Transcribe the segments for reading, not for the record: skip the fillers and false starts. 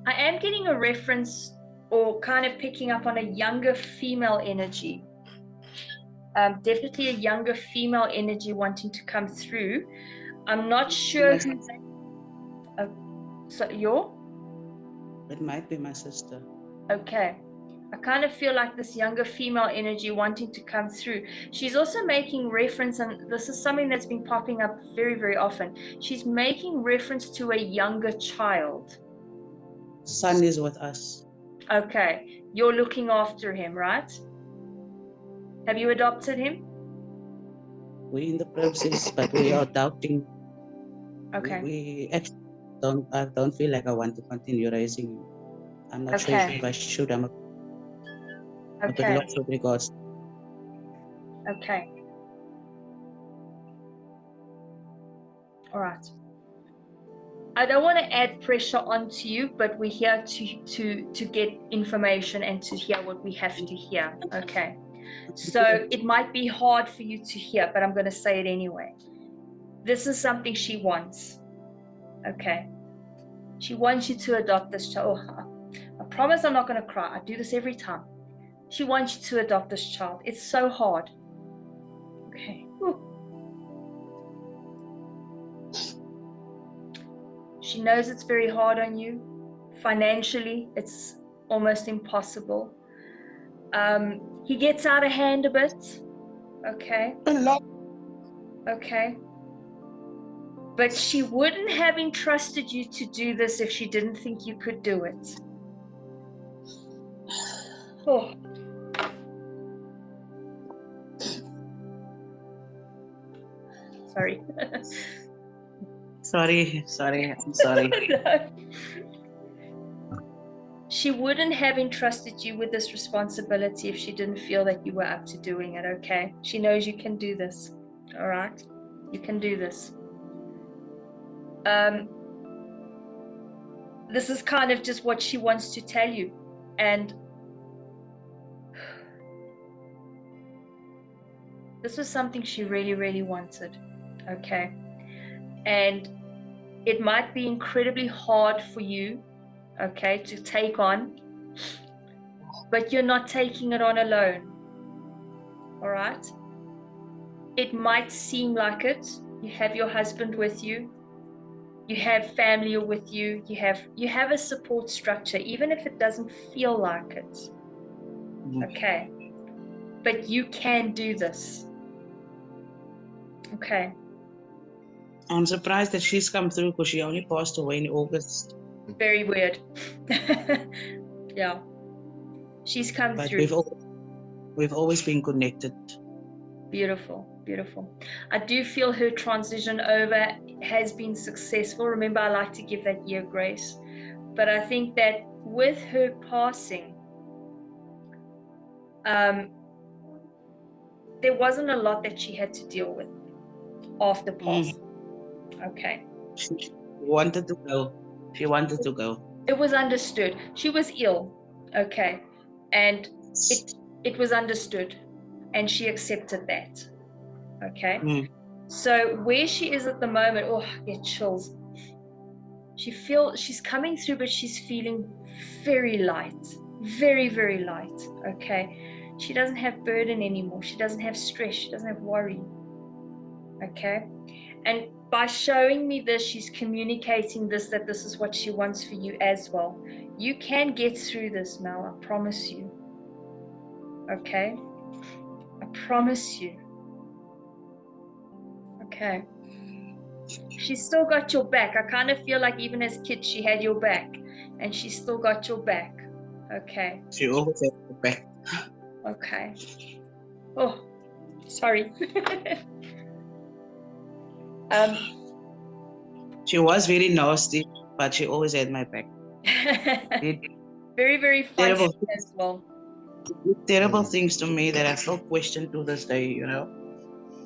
I am getting a reference or kind of picking up on a younger female energy. Definitely a younger female energy wanting to come through. I'm not sure My who. So It might be my sister. Okay. I kind of feel like this younger female energy wanting to come through. She's also making reference, and this is something that's been popping up very, very often. She's making reference to a younger child. Son is with us. Okay. You're looking after him, right? Have you adopted him? We're in the process, but we are doubting. Okay. We actually I don't feel like I want to continue raising him. I'm not sure Okay. if I should. I'm a bit Okay. lost with regards. Okay. All right. I don't want to add pressure onto you, but we're here to get information and to hear what we have to hear. Okay. So it might be hard for you to hear, but I'm going to say it anyway. This is something she wants. Okay. She wants you to adopt this child. Oh, I promise I'm not going to cry. I do this every time. She wants you to adopt this child. It's so hard. Okay. Ooh. She knows it's very hard on you. Financially, it's almost impossible. He gets out of hand a bit. Okay. Okay. But she wouldn't have entrusted you to do this if she didn't think you could do it. Oh. Sorry. Sorry, I'm sorry. No. She wouldn't have entrusted you with this responsibility if she didn't feel that you were up to doing it, okay? She knows you can do this, all right? You can do this. This is kind of just what she wants to tell you. And this was something she really, really wanted, okay? And it might be incredibly hard for you, okay, to take on, but you're not taking it on alone, all right? It might seem like it. You have your husband with you. You have family with you. You have a support structure, even if it doesn't feel like it. Okay. But you can do this. Okay. I'm surprised that she's come through because she only passed away in August. Very weird. Yeah. She's come But through. we've always been connected. Beautiful, beautiful. I do feel her transition over has been successful. Remember, I like to give that year grace. But I think that with her passing, there wasn't a lot that she had to deal with after passing. Okay. She wanted to go. She wanted to go. It was understood. She was ill. Okay. And it was understood. And she accepted that. Okay. So where she is at the moment, oh, I get chills. She's coming through, but she's feeling very light. Very, very light. Okay. She doesn't have burden anymore. She doesn't have stress. She doesn't have worry. Okay. And by showing me this, she's communicating this, that this is what she wants for you as well. You can get through this, Mel. I promise you. Okay. I promise you. Okay. She's still got your back. I kind of feel like even as kids, she had your back. And she's still got your back. Okay. She always had your back. Okay. Oh, sorry. She was very nasty, but she always had my back. Very, very feisty as well. Terrible things to me that I still question to this day, you know.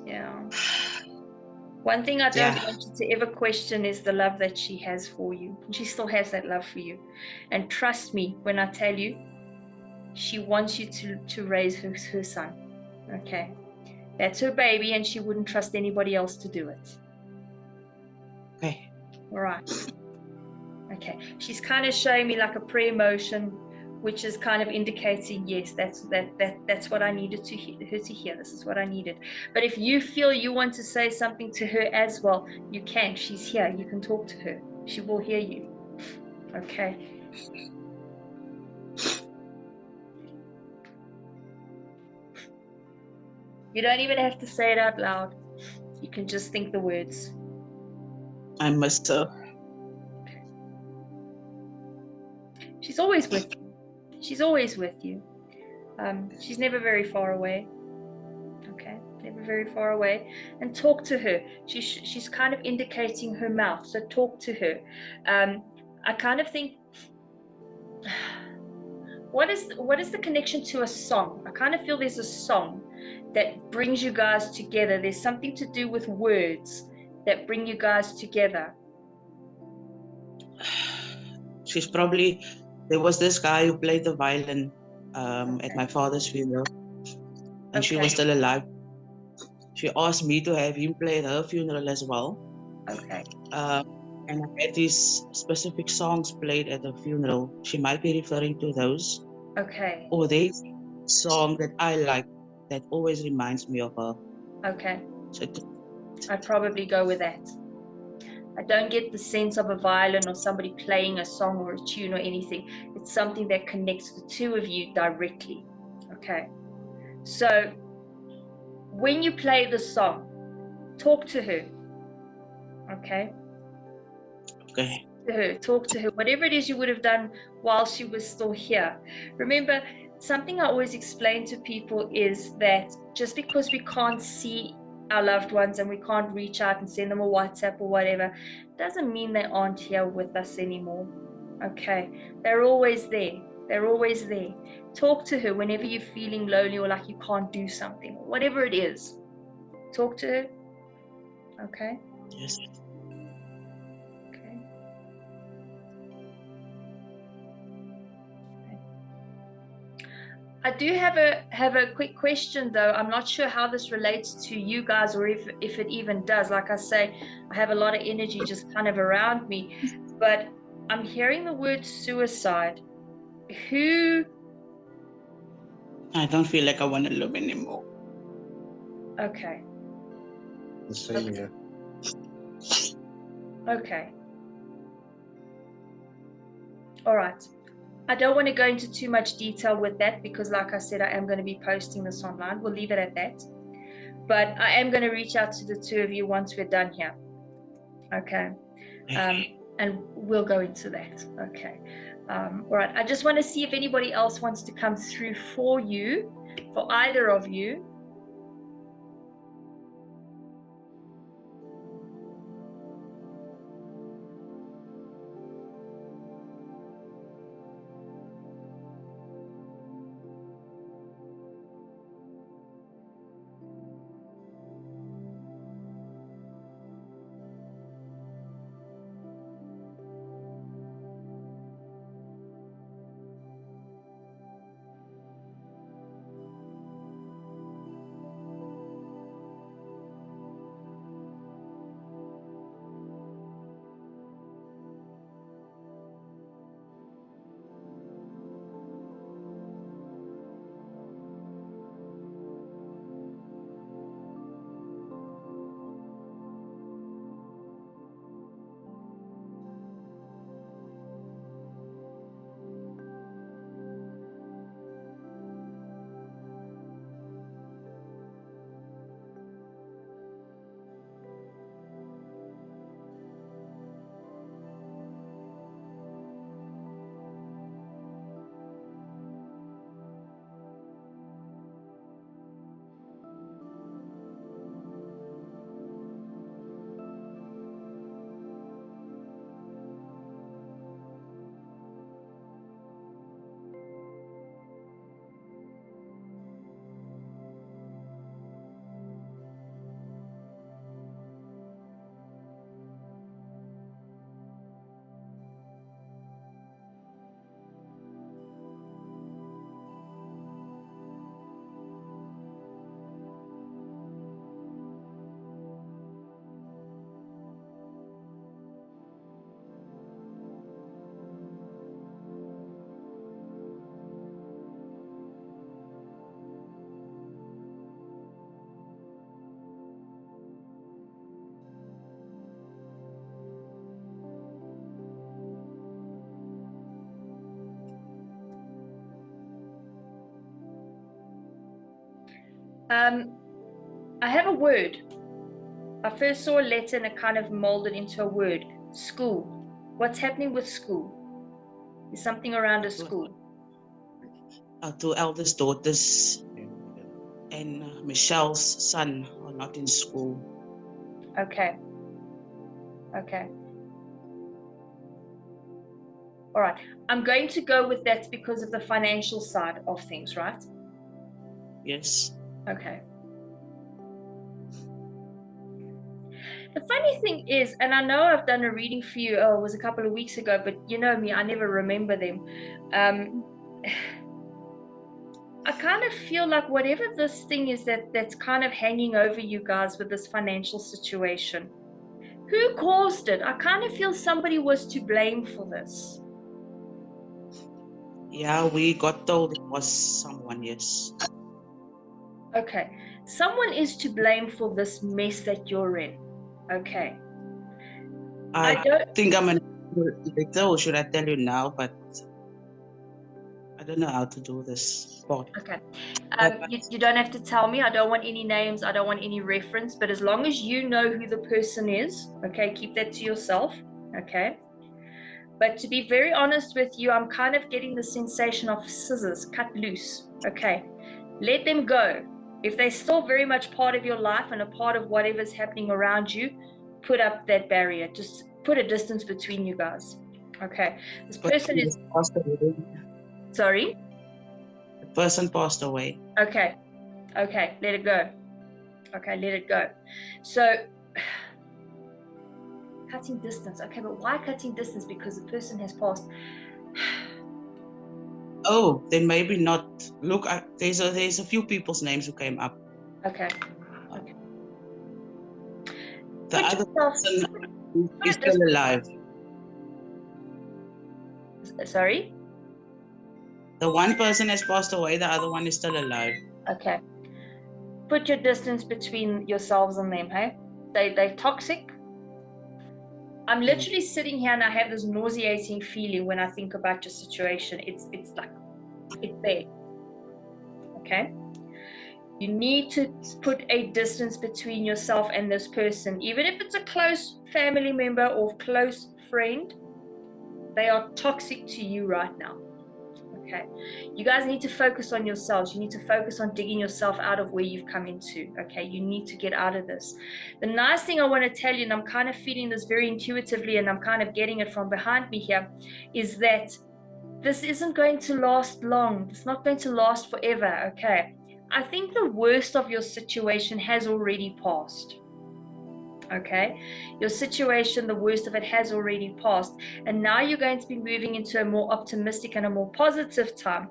Yeah. One thing I don't want you to ever question is the love that she has for you. She still has that love for you. And trust me when I tell you, she wants you to raise her son. Okay. That's her baby, and she wouldn't trust anybody else to do it. Okay. All right. Okay, she's kind of showing me like a prayer motion, which is kind of indicating, yes, that's what I needed to her to hear. This is what I needed. But if you feel you want to say something to her as well, you can. She's here. You can talk to her. She will hear you. Okay. You don't even have to say it out loud. You can just think the words. I must her. She's always with you. She's always with you. She's never very far away. Okay, never very far away. And talk to her. She's kind of indicating her mouth, so talk to her. I kind of think, what is the connection to a song? I kind of feel there's a song that brings you guys together. There's something to do with words that bring you guys together. She's probably, there was this guy who played the violin at my father's funeral, and she was still alive. She asked me to have him play at her funeral as well. Okay. And I had these specific songs played at the funeral. She might be referring to those. Okay. Or there's a song that I like that always reminds me of her. Okay. So I'd probably go with that. I don't get the sense of a violin or somebody playing a song or a tune or anything. It's something that connects the two of you directly. Okay. So when you play the song, talk to her. Okay. okay. Talk to her, whatever it is you would have done while she was still here. Remember, something I always explain to people is that just because we can't see our loved ones and we can't reach out and send them a WhatsApp or whatever, doesn't mean they aren't here with us anymore. Okay, they're always there. They're always there. Talk to her whenever you're feeling lonely or like you can't do something, whatever it is. Talk to her. Okay. Yes. I do have a quick question though. I'm not sure how this relates to you guys or if it even does. Like I say, I have a lot of energy just kind of around me, but I'm hearing the word suicide. Who? I don't feel like I want to live anymore. Okay. The same here. Okay. All right. I don't want to go into too much detail with that because like I said, I am going to be posting this online. We'll leave it at that. But I am going to reach out to the two of you once we're done here. Okay. And we'll go into that. Okay. All right. I just want to see if anybody else wants to come through for you, for either of you. I have a word. I first saw a letter and it kind of molded into a word. School. What's happening with school? There's something around a school. Our two eldest daughters and Michelle's son are not in school. Okay. Okay. All right. I'm going to go with that's because of the financial side of things, right? Yes. Okay. The funny thing is, and I know I've done a reading for you, it was a couple of weeks ago, but you know me, I never remember them. I kind of feel like whatever this thing is that's kind of hanging over you guys with this financial situation, who caused it? I kind of feel somebody was to blame for this. Yeah, we got told it was someone, yes. Okay, someone is to blame for this mess that you're in. Okay. I don't think I'm an later, or should I tell you now? But I don't know how to do this part. Okay. You don't have to tell me. I don't want any names. I don't want any reference. But as long as you know who the person is, okay, keep that to yourself. Okay. But to be very honest with you, I'm kind of getting the sensation of scissors cut loose. Okay. Let them go. If they're still very much part of your life and a part of whatever's happening around you, put up that barrier. Just put a distance between you guys. Okay. This person is. Sorry? The person passed away. Okay. Okay. Let it go. Okay. Let it go. So, cutting distance. Okay. But why cutting distance? Because the person has passed. Oh, then maybe not. Look, there's a few people's names who came up. Okay. Okay. The Put other yourself, person is still alive. Sorry? The one person has passed away, the other one is still alive. Okay. Put your distance between yourselves and them, hey? They're toxic. I'm literally sitting here and I have this nauseating feeling when I think about your situation. It's like, it's there. Okay? You need to put a distance between yourself and this person. Even if it's a close family member or close friend, they are toxic to you right now. Okay, you guys need to focus on yourselves. You need to focus on digging yourself out of where you've come into. Okay, you need to get out of this. The nice thing I want to tell you, and I'm kind of feeling this very intuitively, and I'm kind of getting it from behind me here, is that this isn't going to last long. It's not going to last forever. Okay, I think the worst of your situation has already passed. Okay, your situation, the worst of it has already passed, and now you're going to be moving into a more optimistic and a more positive time.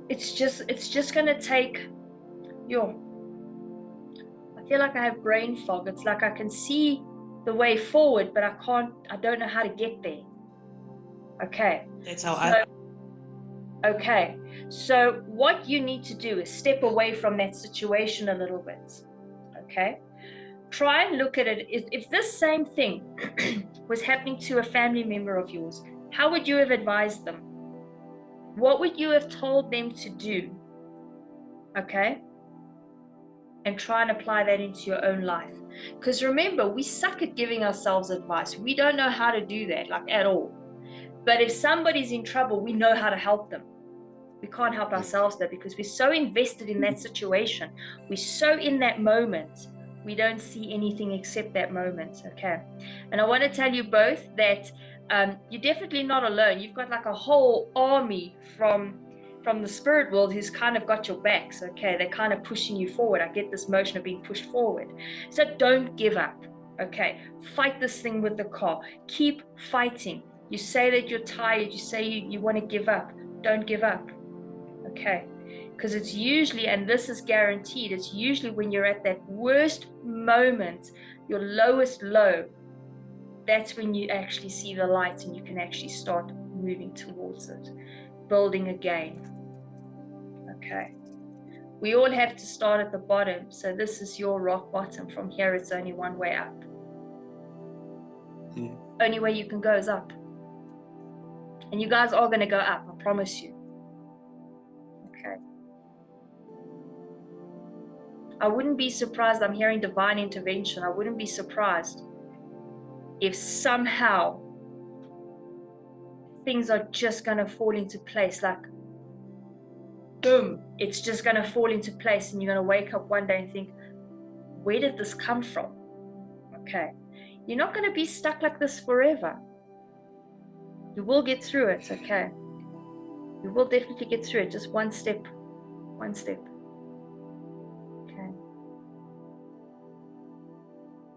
It's just going to take I feel like I have brain fog. It's like I can see the way forward, but I don't know how to get there. Okay, that's how okay, so what you need to do is step away from that situation a little bit. Okay, try and look at it. If this same thing was happening to a family member of yours, how would you have advised them? What would you have told them to do? Okay, and try and apply that into your own life. Because remember, we suck at giving ourselves advice. We don't know how to do that, like at all. But if somebody's in trouble, we know how to help them. We can't help ourselves though, because we're so invested in that situation. We're so in that moment. We don't see anything except that moment. Okay. And I want to tell you both that you're definitely not alone. You've got like a whole army from the spirit world who's kind of got your backs. Okay. They're kind of pushing you forward. I get this motion of being pushed forward. So don't give up. Okay. Fight this thing with the car. Keep fighting. You say that you're tired. You say you want to give up. Don't give up. Okay, because it's usually, and this is guaranteed, it's usually when you're at that worst moment, your lowest low, that's when you actually see the light and you can actually start moving towards it, building again. Okay, we all have to start at the bottom, so this is your rock bottom. From here it's only one way up. Only way you can go is up, and you guys are going to go up, I promise you. Okay. I wouldn't be surprised. I'm hearing divine intervention. I wouldn't be surprised if somehow things are just going to fall into place, like boom, it's just going to fall into place, and you're going to wake up one day and think, where did this come from? Okay, you're not going to be stuck like this forever. You will get through it. Okay, you will definitely get through it. Just one step. Okay.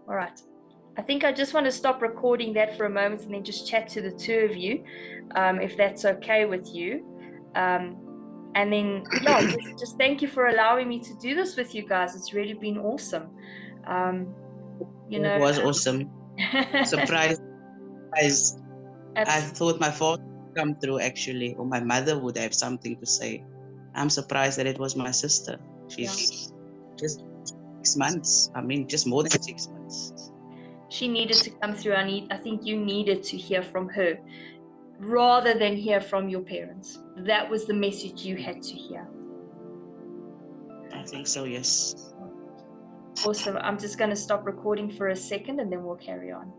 All right. I think I just want to stop recording that for a moment and then just chat to the two of you, if that's okay with you. And then, yeah, just thank you for allowing me to do this with you guys. It's really been awesome. It was awesome. Surprise. I thought my father would come through, actually, or my mother would have something to say. I'm surprised that it was my sister. She's just 6 months. I mean, just more than 6 months. She needed to come through. I think you needed to hear from her rather than hear from your parents. That was the message you had to hear. I think so, yes. Awesome. I'm just going to stop recording for a second and then we'll carry on.